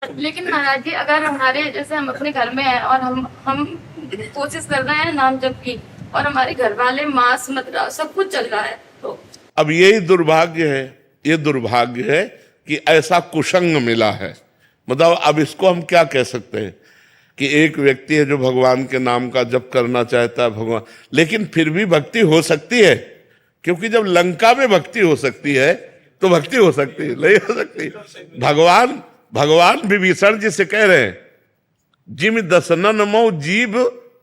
लेकिन महाराज जी, अगर हमारे जैसे हम अपने घर में हैं और हम कोशिश कर रहे हैं नाम जप की, और हमारे घर वाले मांस मदिरा सब कुछ चल रहा है, तो अब यही दुर्भाग्य है, ये दुर्भाग्य है कि ऐसा कुसंग मिला है। मतलब अब इसको हम क्या कह सकते हैं कि एक व्यक्ति है जो भगवान के नाम का जप करना चाहता है, भगवान, लेकिन फिर भी भक्ति हो सकती है, क्योंकि जब लंका में भक्ति हो सकती है तो भक्ति हो सकती है, नहीं हो सकती। भगवान भगवान विभीषण जी से कह रहे हैं, जिम दसनन मो जीभ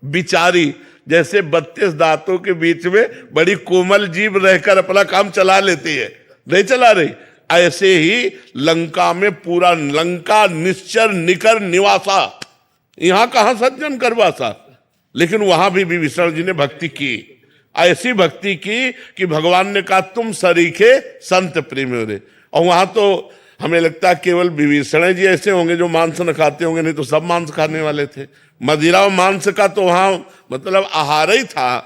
बिचारी, जैसे 32 दांतों के बीच में बड़ी कोमल जीभ रहकर अपना काम चला लेती है, नहीं चला रही, ऐसे ही लंका में पूरा लंका निश्चर निकर निवासा, यहां कहां सज्जन करवासा, लेकिन वहां भी विभीषण जी ने भक्ति की, ऐसी भक्ति की कि भगवान ने कहा तुम सरीखे संत प्रेम रे। और वहां तो हमें लगता है केवल विभीषण जी ऐसे होंगे जो मांस न खाते होंगे, नहीं तो सब मांस खाने वाले थे। मदिरा और मांस का तो वहां मतलब आहार ही था।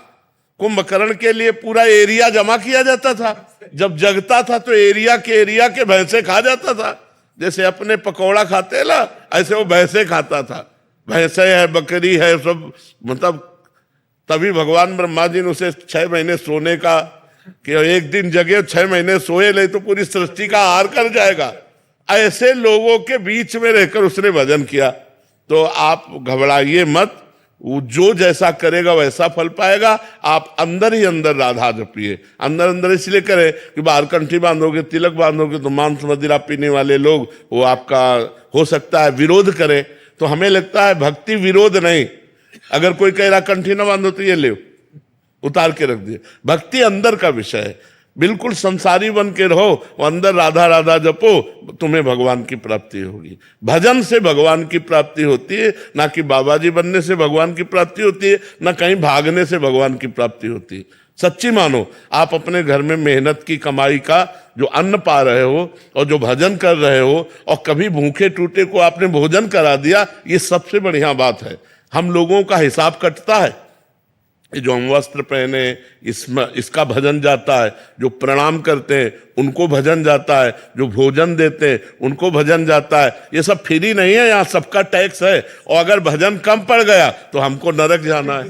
कुंभकर्ण के लिए पूरा एरिया जमा किया जाता था, जब जगता था तो एरिया के भैंसे खा जाता था, जैसे अपने पकौड़ा खाते हैं ना, ऐसे वो भैंसे खाता था, भैंसे है, बकरी है, सब। मतलब तभी भगवान ब्रह्मा जी ने उसे 6 महीने सोने का, कि एक दिन जगे 6 महीने सोए, नहीं तो पूरी सृष्टि का आहार कर जाएगा। ऐसे लोगों के बीच में रहकर उसने भजन किया। तो आप घबराइए मत, वो जो जैसा करेगा वैसा फल पाएगा। आप अंदर ही अंदर राधा जपिए, अंदर अंदर इसलिए करें कि बाहर कंठी बांधोगे, तिलक बांधोगे तो मांस मदिरा पीने वाले लोग वो आपका हो सकता है विरोध करें। तो हमें लगता है भक्ति विरोध नहीं। अगर कोई कह रहा कंठी ना बांधो तो ये ले उतार के रख दिए, भक्ति अंदर का विषय है। बिल्कुल संसारी बन के रहो, अंदर राधा राधा जपो, तुम्हें भगवान की प्राप्ति होगी। भजन से भगवान की प्राप्ति होती है, ना कि बाबा जी बनने से भगवान की प्राप्ति होती है, ना कहीं भागने से भगवान की प्राप्ति होती है। सच्ची मानो, आप अपने घर में मेहनत की कमाई का जो अन्न पा रहे हो और जो भजन कर रहे हो, और कभी भूखे टूटे को आपने भोजन करा दिया, ये सबसे बढ़िया बात है। हम लोगों का हिसाब कटता है, जो हम वस्त्र पहने इसमें इसका भजन जाता है, जो प्रणाम करते हैं उनको भजन जाता है, जो भोजन देते हैं उनको भजन जाता है। ये सब फ्री नहीं है, यहाँ सबका टैक्स है। और अगर भजन कम पड़ गया तो हमको नरक जाना है।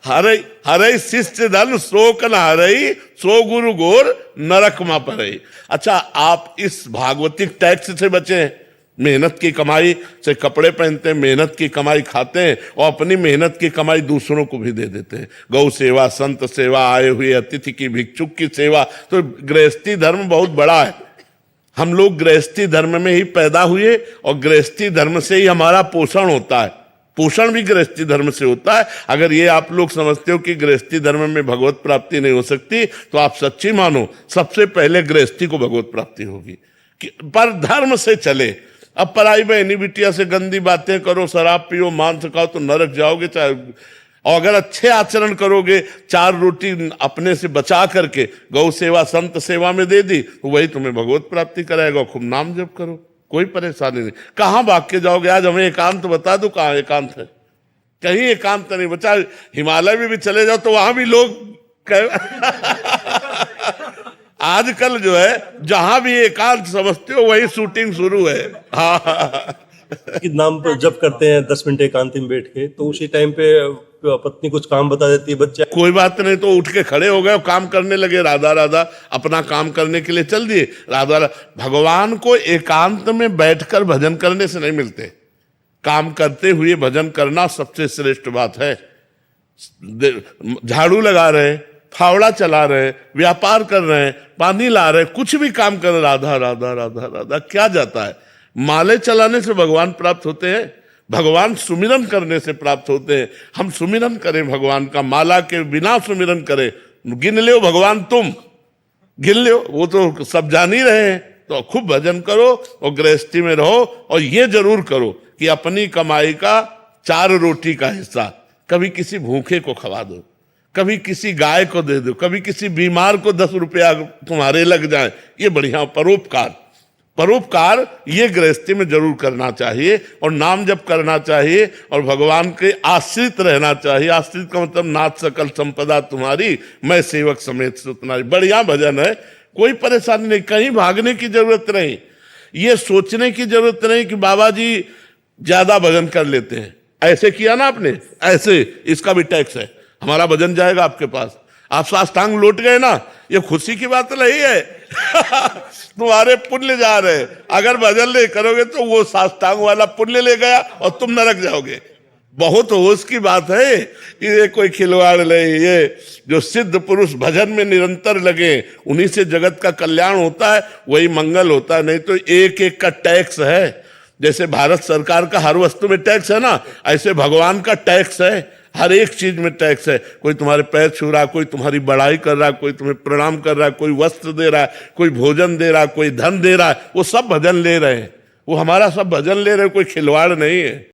हरे हरे शिष्य धन शोक न हरई, सो गुरु गोर नरक मा पड़ई। अच्छा, आप इस भागवतिक टैक्स से बचे, मेहनत की कमाई से कपड़े पहनते हैं, मेहनत की कमाई खाते हैं, और अपनी मेहनत की कमाई दूसरों को भी दे देते हैं। गौ सेवा, संत सेवा, आए हुए अतिथि की, भिक्षुक की सेवा। तो गृहस्थी धर्म बहुत बड़ा है। हम लोग गृहस्थी धर्म में ही पैदा हुए और गृहस्थी धर्म से ही हमारा पोषण होता है। पोषण भी गृहस्थी धर्म से होता है। अगर ये आप लोग समझते हो कि गृहस्थी धर्म में भगवत प्राप्ति नहीं हो सकती, तो आप सच्ची मानो, सबसे पहले गृहस्थी को भगवत प्राप्ति होगी। पर धर्म से चले। अब पराई बहनी बिटिया से गंदी बातें करो, शराब पियो, मांस खाओ तो नरक जाओगे। चाहे और अगर अच्छे आचरण करोगे, 4 रोटी अपने से बचा करके गौ सेवा, संत सेवा में दे दी, तो वही तुम्हें भगवत प्राप्ति कराएगा। खूब नाम जप करो, कोई परेशानी नहीं। कहाँ भाग के जाओगे? आज हमें एकांत बता दो, कहाँ एकांत है? कहीं एकांत नहीं बचा। हिमालय में भी चले जाओ तो वहां भी लोग आजकल जो है जहां भी एकांत समझते हो वही शूटिंग शुरू है। हाँ, कि नाम पर जब करते हैं 10 मिनट एकांत में बैठ के, तो उसी टाइम पे पत्नी कुछ काम बता देती है, बच्चा कोई बात नहीं, तो उठ के खड़े हो गए और काम करने लगे, राधा राधा अपना काम करने के लिए चल दिए। राधा भगवान को एकांत में बैठकर भजन करने से नहीं मिलते, काम करते हुए भजन करना सबसे श्रेष्ठ बात है। झाड़ू लगा रहे, फावड़ा चला रहे, व्यापार कर रहे हैं, पानी ला रहे, कुछ भी काम कर रहे, राधा राधा राधा राधा, क्या जाता है? माले चलाने से भगवान प्राप्त होते हैं, भगवान सुमिरन करने से प्राप्त होते हैं। हम सुमिरन करें भगवान का, माला के बिना सुमिरन करें। गिन लो भगवान, तुम गिन लो, वो तो सब जान ही रहे हैं। तो खूब भजन करो और गृहस्थी में रहो, और ये जरूर करो कि अपनी कमाई का 4 रोटी का हिस्सा कभी किसी भूखे को खवा दो, कभी किसी गाय को दे दो, कभी किसी बीमार को 10 रुपया तुम्हारे लग जाए। ये बढ़िया परोपकार, परोपकार ये गृहस्थी में जरूर करना चाहिए, और नाम जप करना चाहिए, और भगवान के आश्रित रहना चाहिए। आश्रित का मतलब नाथ सकल संपदा तुम्हारी, मैं सेवक समेत सुतनारी। बढ़िया भजन है, कोई परेशानी नहीं, कहीं भागने की जरूरत नहीं। ये सोचने की जरूरत नहीं कि बाबा जी ज्यादा भजन कर लेते हैं। ऐसे किया ना आपने, ऐसे इसका भी टैक्स है, हमारा भजन जाएगा आपके पास। आप साष्टांग लौट गए ना, ये खुशी की बात नहीं है तुम्हारे पुण्य जा रहे। अगर भजन नहीं करोगे तो वो साष्टांग वाला पुण्य ले गया और तुम नरक जाओगे। बहुत होश की बात है कि ये कोई खिलवाड़ नहीं। ये जो सिद्ध पुरुष भजन में निरंतर लगे, उन्हीं से जगत का कल्याण होता है, वही मंगल होता है। नहीं तो एक एक का टैक्स है। जैसे भारत सरकार का हर वस्तु में टैक्स है ना, ऐसे भगवान का टैक्स है, हर एक चीज में टैक्स है। कोई तुम्हारे पैर छू रहा, कोई तुम्हारी बड़ाई कर रहा, कोई तुम्हें प्रणाम कर रहा, कोई वस्त्र दे रहा है, कोई भोजन दे रहा, कोई धन दे रहा है, वो सब भजन ले रहे हैं। वो हमारा सब भजन ले रहे हैं, कोई खिलवाड़ नहीं है।